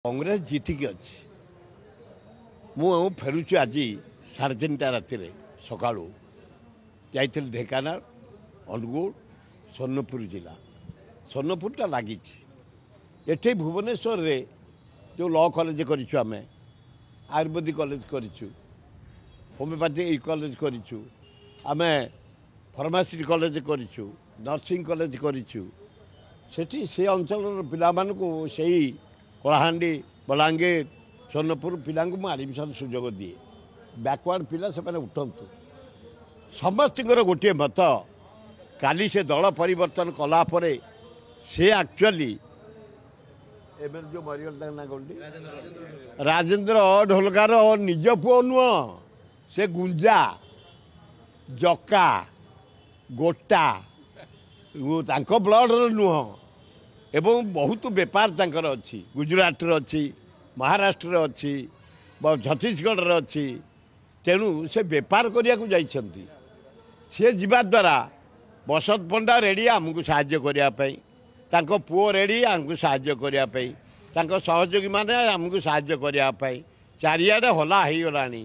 कांग्रेस जीतिकी अच्छी मु फेरुची आज 3:30 राति सका जाइल ढेकाना अनुगुल सोनपुर जिला सोनपुरटा लगी ये भुवनेश्वर रे जो लॉ कॉलेज करें आयुर्वेदिक कॉलेज करूँ होमियोपैथी कॉलेज करें फार्मासी कॉलेज करूँ नर्सिंग कॉलेज करूँ से अंचल पिला से कलाहांडी बलांगीर सोनपुर पिला आडमिशन सुजोग दिए बैकवर्ड पिला से उठतु समस्त गोटे मत काली से दल परिवर्तन कलापर से एक्चुअली जो मरीगल ना कौन राजेंद्र ढोलकार निज पुओ नुह से गुंजा जका गोटा ब्लड नुह एवं बहुत बेपार तांकर अच्छी गुजरात अच्छी महाराष्ट्र अच्छी छत्तीसगढ़ अच्छी तेणु से बेपार करने को जाइछंती सी जीवा द्वारा बसंत पंडा रेडी आमको साहाय्य करने तांको पुओ रेडी आमको साहाय्य करने तांको सहयोगी माने आमको साहाय्य करने चारिआडे हला हो गलानी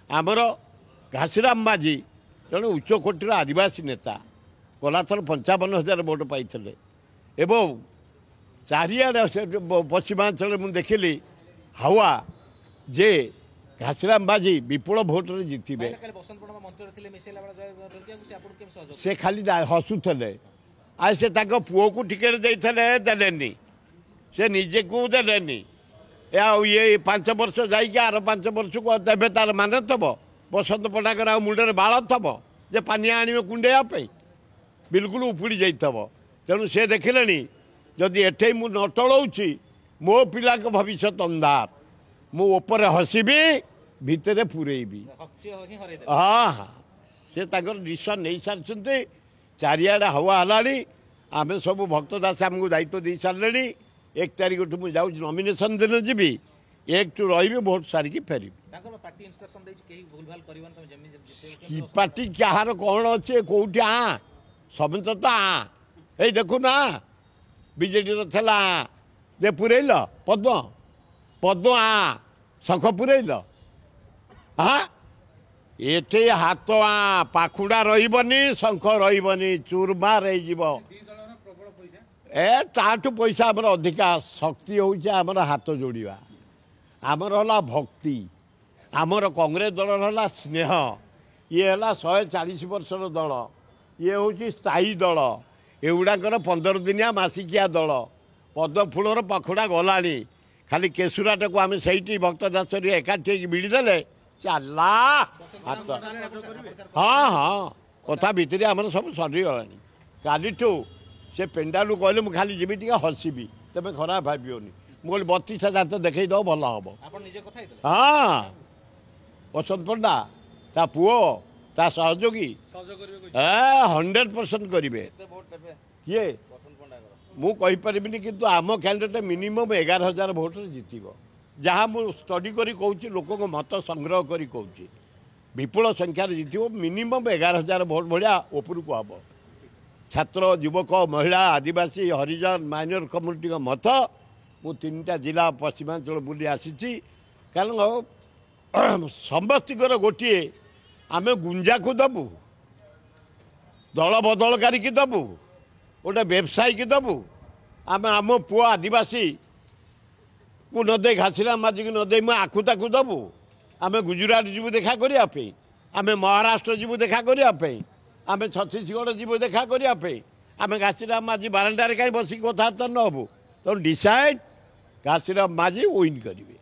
आमर घासीराम माझी जड़े उच्चकोटीर आदिवासी नेता गला थर 55,000 भोट पाई एवं चारिआडे पश्चिमांचल मुझे देखिली हावा जे घासीराम बाजी विपुल भोटे जीतबे से खाली हसुले आज से पुओ को टिकेट देलेनी से निजे को देलेनी ये 5 वर्ष जाइए आर 5 वर्ष को देवे तार मान थब बसंत पटाकर मुंडे बाल थब जे पानिया आने कुंडेवाई बिल्कुल उपुड़ी जाइथब तेणु से देखिले जदि एठे मु न टलाऊँगी मो पिला भविष्य अंधार मुझे हसबी भितर पूरेबी हाँ हाँ से डिसीजन नहीं सारी चारिआडे हवा हलानी आम सब भक्त दास आमको दायित्व दे सारे 1 तारिख मुझे जाऊँ नॉमिनेशन दिन जी 1 टू रही भोट सारिकी फेरबी पार्टी क्या कौन अच्छे कौटी समझ तो ये देखु ना बीजेडी रा दे पुरैल पद्म पद्म शंख पुरैल हाँ एठे हाथ पाखुड़ा रही शंख रही चूरमा रही ताठू पैसा आमर अधिका शक्ति होमर हाथ जोड़ा आमर है भक्ति आमर कांग्रेस दल है स्नेह ये है 140 वर्षर दल ये हूँ स्थायी दल एगुड़ाकर 15 दिनिया मासिकिया दल पद्म फूलर पाखुड़ा गलानी खाली केशुराटा को आम से भक्त दास एकाठी भिड़देले चला हाँ हाँ कथा भितर आम सब सरीगला काली से पेंडालू कहले मुझे खाली जीवी टे हसबी तेज खराब भावनी मुझे 32टा दात देखई दो भल हम हाँ बसंत पंडा ता पुओ ता सहयोगी 100% करेंगे किए मुझे किंतु आम कैंडिडेट मिनिमम 11,000 भोट जीतब जहाँ मुझे स्टडी करी कहूँ लोक मत संग्रह करी कहूँ विपुल संख्यार जीतब मिनिमम 11,000 भोट भाया उपरको हम छात्र युवक महिला आदिवासी हरिजन माइनर कम्युनिटी मत मु 3टा जिला पश्चिमांचल बुली आसी कारण समस्त गोटे आम गुंजा को दबू दल बदलकारी की दबू गोटे व्यवसायी की दबू आम आम पुआ आदिवासी को नदे घासीराम माझी को नदे आकु ताकू दबू आम गुजरात जीवु देखा करने आम महाराष्ट्र जीवु देखा करने आम छत्तीसगढ़ जीवु देखा करने आम घासीराम माझी बारंडारे कहीं बसिक कथबार्ता न हबू तो डिसाइड घासीराम माझी विन करेंगे।